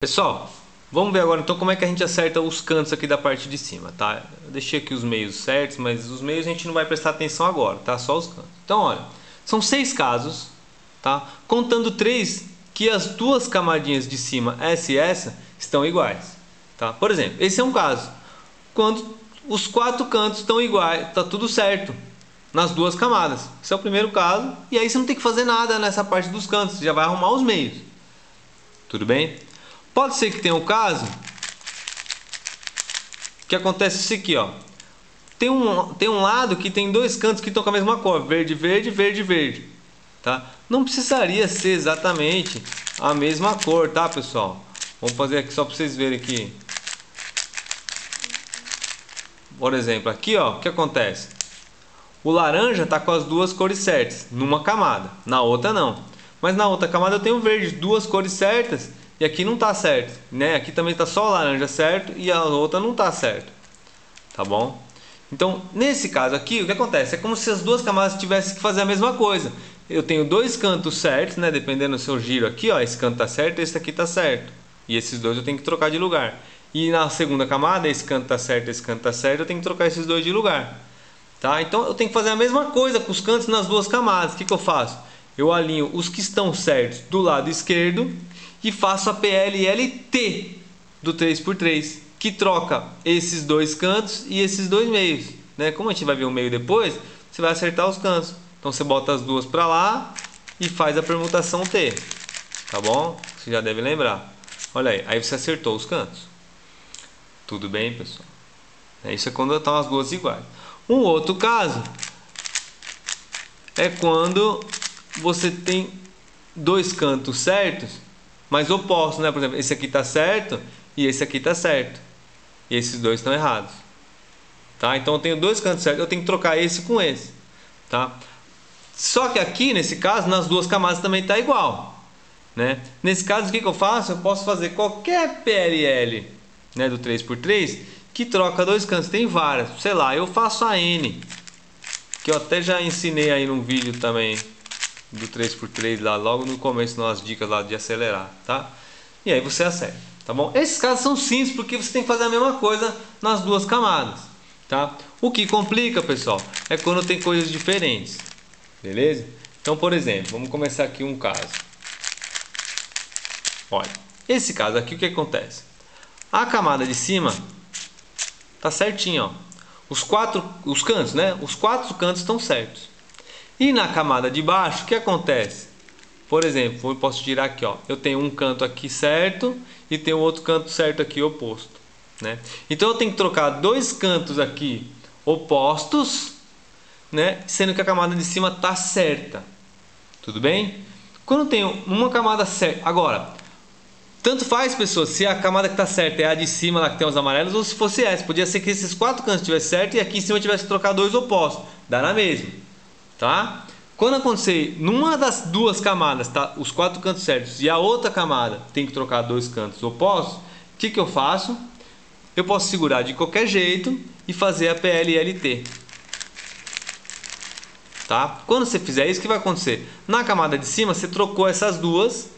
Pessoal, vamos ver agora então como é que a gente acerta os cantos aqui da parte de cima, tá? Eu deixei aqui os meios certos, mas os meios a gente não vai prestar atenção agora, tá? Só os cantos. Então, olha, são 6 casos, tá? Contando 3 que as duas camadinhas de cima, essa e essa, estão iguais, tá? Por exemplo, esse é um caso, quando os 4 cantos estão iguais, tá tudo certo nas duas camadas. Esse é o primeiro caso, e aí você não tem que fazer nada nessa parte dos cantos, você já vai arrumar os meios. Tudo bem? Pode ser que tenha um caso que acontece isso aqui, ó. Tem um lado que tem dois cantos que estão com a mesma cor, verde, verde, verde, verde, tá? Não precisaria ser exatamente a mesma cor, tá, pessoal? Vamos fazer aqui só para vocês verem aqui. Por exemplo, aqui, ó, o que acontece? O laranja tá com as duas cores certas numa camada, na outra não. Mas na outra camada eu tenho o verde, duas cores certas. E aqui não tá certo, né? Aqui também tá só o laranja certo e a outra não tá certo. Tá bom? Então, nesse caso aqui, o que acontece? É como se as duas camadas tivessem que fazer a mesma coisa. Eu tenho dois cantos certos, né? Dependendo do seu giro aqui, ó. Esse canto tá certo, esse aqui tá certo. E esses dois eu tenho que trocar de lugar. E na segunda camada, esse canto tá certo, esse canto tá certo. Eu tenho que trocar esses dois de lugar. Tá? Então, eu tenho que fazer a mesma coisa com os cantos nas duas camadas. O que eu faço? Eu alinho os que estão certos do lado esquerdo e faço a PLLT do 3×3, que troca esses dois cantos e esses dois meios, né? Como a gente vai ver o meio depois, você vai acertar os cantos. Então você bota as duas para lá e faz a permutação T, tá bom? Você já deve lembrar. Olha aí você acertou os cantos. Tudo bem, pessoal? Isso é quando estão as duas iguais. Um outro caso é quando você tem dois cantos certos, mas opostos, né? Por exemplo, esse aqui está certo e esse aqui está certo. E esses dois estão errados. Tá? Então eu tenho dois cantos certos, eu tenho que trocar esse com esse. Tá? Só que aqui, nesse caso, nas duas camadas também está igual. Né? Nesse caso, o que eu faço? Eu posso fazer qualquer PLL, né, do 3×3 que troca dois cantos. Tem várias. Sei lá, eu faço a N, que eu até já ensinei aí num vídeo também do 3×3 lá, logo no começo, nas dicas lá de acelerar, tá? E aí você acerta, tá bom? Esses casos são simples porque você tem que fazer a mesma coisa nas duas camadas, tá? O que complica, pessoal, é quando tem coisas diferentes, beleza? Então, por exemplo, vamos começar aqui um caso. Olha, esse caso aqui, o que acontece? A camada de cima tá certinha, ó. Os cantos, né? Os 4 cantos estão certos. E na camada de baixo, o que acontece? Por exemplo, eu posso tirar aqui, ó. Eu tenho um canto aqui certo e tenho outro canto certo aqui oposto, né? Então eu tenho que trocar dois cantos aqui opostos, né? Sendo que a camada de cima tá certa. Tudo bem? Quando eu tenho uma camada certa, agora, tanto faz, pessoas, se a camada que está certa é a de cima, lá que tem os amarelos, ou se fosse essa. Podia ser que esses 4 cantos estivessem certo e aqui em cima eu tivesse que trocar dois opostos. Dá na mesma. Tá? Quando acontecer numa das duas camadas, tá, os 4 cantos certos e a outra camada tem que trocar dois cantos opostos, o que eu faço? Eu posso segurar de qualquer jeito e fazer a PLLT. Tá? Quando você fizer isso, o que vai acontecer? Na camada de cima você trocou essas duas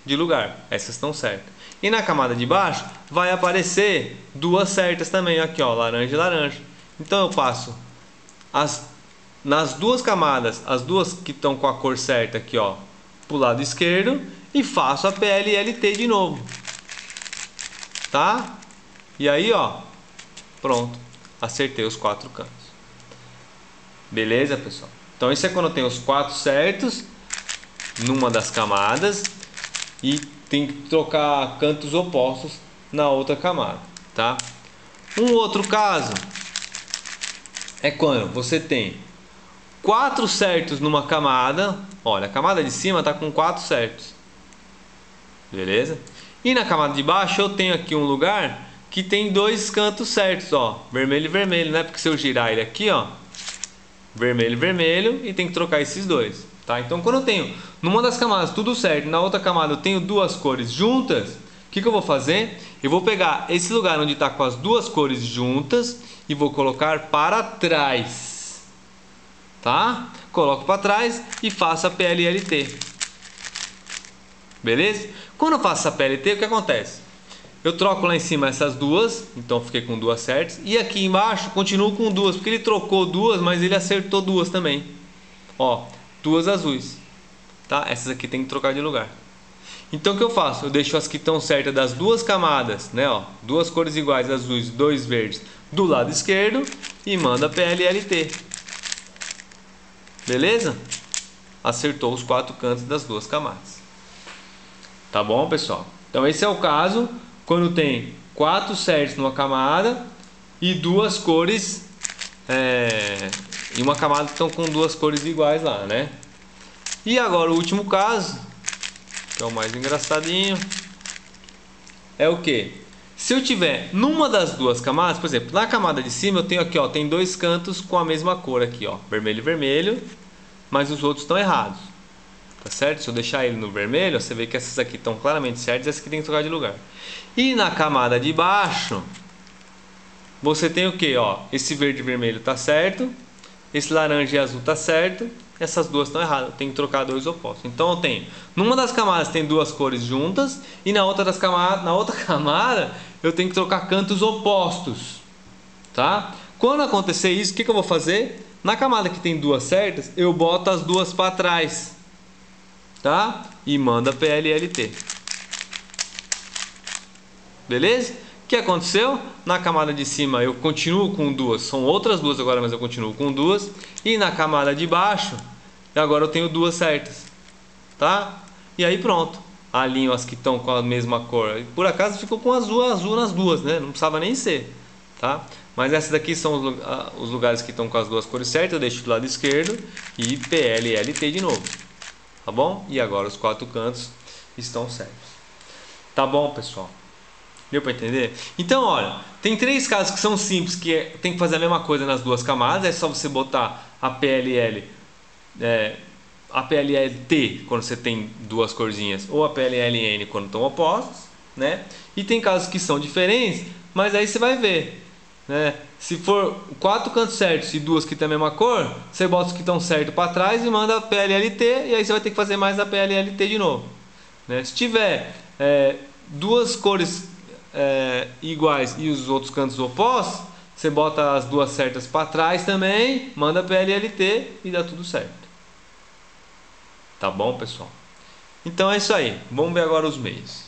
de lugar, essas estão certas. E na camada de baixo vai aparecer duas certas também, aqui ó, laranja e laranja. Então eu passo nas duas camadas, as duas que estão com a cor certa aqui, ó, pro lado esquerdo, e faço a PLLT de novo, tá? E aí, ó, pronto, acertei os 4 cantos. Beleza, pessoal? Então isso é quando eu tenho os 4 certos numa das camadas e tem que trocar cantos opostos na outra camada, tá? Um outro caso é quando você tem 4 certos numa camada. Olha, a camada de cima está com 4 certos. Beleza? E na camada de baixo eu tenho aqui um lugar que tem dois cantos certos, ó, vermelho e vermelho, né? Porque se eu girar ele aqui, ó, vermelho e vermelho, e tem que trocar esses dois, tá? Então quando eu tenho numa das camadas tudo certo, na outra camada eu tenho duas cores juntas, o que eu vou fazer? Eu vou pegar esse lugar onde está com as duas cores juntas e vou colocar para trás. Tá? Coloco para trás e faço a PLLT. Beleza? Quando eu faço essa PLT, o que acontece? Eu troco lá em cima essas duas, então eu fiquei com duas certas. E aqui embaixo continuo com duas, porque ele trocou duas, mas ele acertou duas também. Ó, duas azuis, tá? Essas aqui tem que trocar de lugar. Então o que eu faço? Eu deixo as que estão certas das duas camadas, né? Ó, duas cores iguais, azuis, dois verdes, do lado esquerdo e manda PLLT. Beleza? Acertou os quatro cantos das duas camadas. Tá bom, pessoal? Então esse é o caso quando tem quatro certos numa camada e duas cores em uma camada que estão com duas cores iguais lá, né? E agora o último caso, que é o mais engraçadinho, é o que? Se eu tiver numa das duas camadas, por exemplo, na camada de cima eu tenho aqui, ó, tem dois cantos com a mesma cor aqui, ó, vermelho e vermelho, mas os outros estão errados. Tá certo? Se eu deixar ele no vermelho, você vê que essas aqui estão claramente certas e essas aqui tem que trocar de lugar. E na camada de baixo, você tem o que? Ó, esse verde e vermelho tá certo, esse laranja e azul tá certo, essas duas estão erradas, tem que trocar dois opostos. Então eu tenho, numa das camadas tem duas cores juntas e na outra camada eu tenho que trocar cantos opostos, tá? Quando acontecer isso, o que eu vou fazer? Na camada que tem duas certas, eu boto as duas para trás, tá? E manda PLLT. Beleza? O que aconteceu? Na camada de cima eu continuo com duas, são outras duas agora, mas eu continuo com duas. E na camada de baixo, agora eu tenho duas certas, tá? E aí pronto, alinho as que estão com a mesma cor. Por acaso ficou com azul nas duas, né? Não precisava nem ser, tá? Mas essas daqui são os lugares que estão com as duas cores certas. Eu deixo do lado esquerdo e PLLT de novo. Tá bom? E agora os quatro cantos estão certos. Tá bom, pessoal? Deu para entender? Então, olha, tem três casos que são simples, que tem que fazer a mesma coisa nas duas camadas. É só você botar a PLLT quando você tem duas corzinhas, ou a PLLN quando estão opostos, né? E tem casos que são diferentes, mas aí você vai ver, né? Se for quatro cantos certos e duas que tem a mesma cor, você bota os que estão certos para trás e manda a PLLT, e aí você vai ter que fazer mais a PLLT de novo, né? Se tiver duas cores iguais e os outros cantos opostos, você bota as duas certas para trás também, manda PLLT e dá tudo certo. Tá bom, pessoal? Então é isso aí. Vamos ver agora os meios.